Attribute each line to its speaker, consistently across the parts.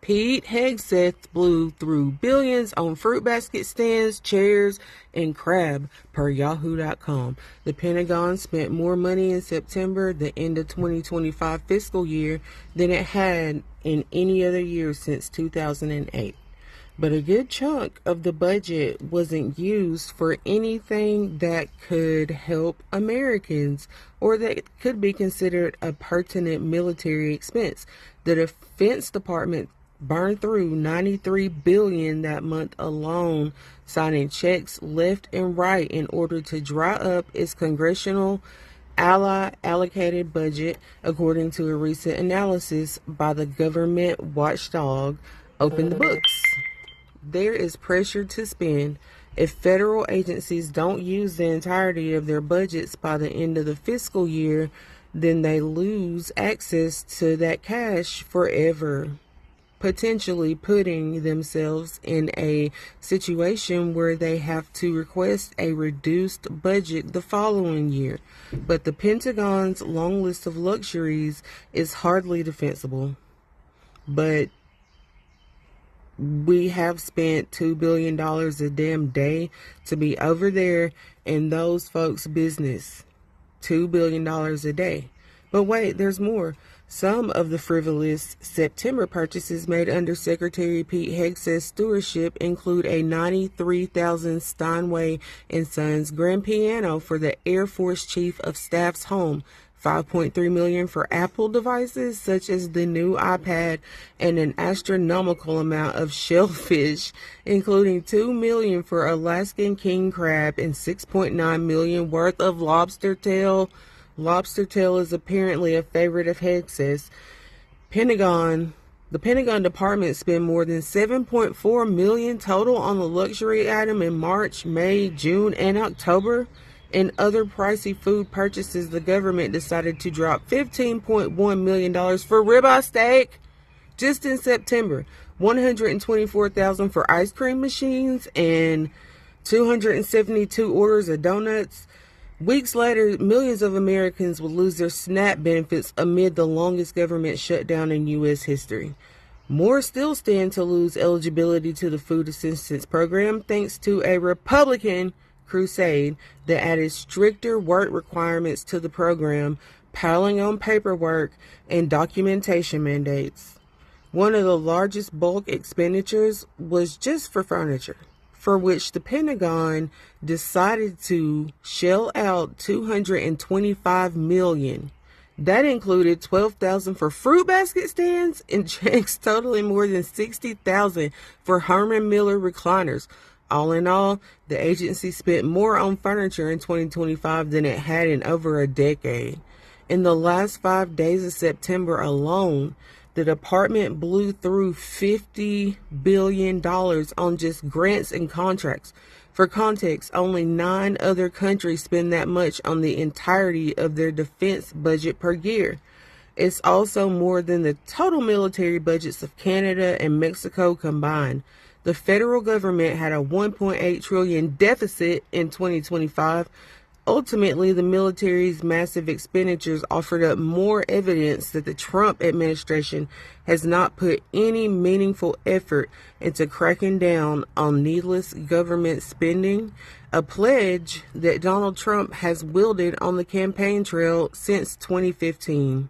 Speaker 1: Pete Hegseth blew through billions on fruit basket stands, chairs, and crab, per Yahoo.com. The Pentagon spent more money in September, the end of 2025 fiscal year, than it had in any other year since 2008. But a good chunk of the budget wasn't used for anything that could help Americans or that could be considered a pertinent military expense. The Defense Department burned through $93 billion that month alone, signing checks left and right in order to dry up its congressional ally allocated budget, according to a recent analysis by the government watchdog Open the Books. There is pressure to spend. If federal agencies don't use the entirety of their budgets by the end of the fiscal year, then they lose access to that cash forever, potentially putting themselves in a situation where they have to request a reduced budget the following year. But the Pentagon's long list of luxuries is hardly defensible. But we have spent $2 billion a damn day to be over there in those folks' business. $2 billion a day. But wait, there's more. Some of the frivolous September purchases made under Secretary Pete Hegseth's stewardship include a $93,000 Steinway & Sons grand piano for the Air Force Chief of Staff's home, $5.3 million for Apple devices such as the new iPad, and an astronomical amount of shellfish, including $2 million for Alaskan king crab and $6.9 million worth of lobster tail. Lobster tail is apparently a favorite of Hegseth's. The Pentagon Department spent more than $7.4 million total on the luxury item in March, May, June, and October. In other pricey food purchases, the government decided to drop $15.1 million for ribeye steak just in September, $124,000 for ice cream machines, and 272 orders of donuts. Weeks later, millions of Americans will lose their SNAP benefits amid the longest government shutdown in U.S. history. More still stand to lose eligibility to the food assistance program thanks to a Republican crusade that added stricter work requirements to the program, piling on paperwork and documentation mandates. One of the largest bulk expenditures was just for furniture, for which the Pentagon decided to shell out $225 million. That included $12,000 for fruit basket stands and checks totaling more than $60,000 for Herman Miller recliners. All in all, the agency spent more on furniture in 2025 than it had in over a decade. In the last 5 days of September alone, the department blew through $50 billion on just grants and contracts. For context, only 9 other countries spend that much on the entirety of their defense budget per year. It's also more than the total military budgets of Canada and Mexico combined. The federal government had a $1.8 trillion deficit in 2025. Ultimately, the military's massive expenditures offered up more evidence that the Trump administration has not put any meaningful effort into cracking down on needless government spending, a pledge that Donald Trump has wielded on the campaign trail since 2015.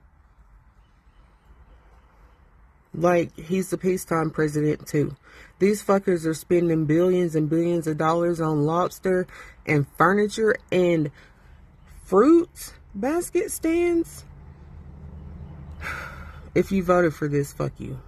Speaker 1: Like, he's the peacetime president, too. These fuckers are spending billions and billions of dollars on lobster and furniture and fruit basket stands. If you voted for this, fuck you.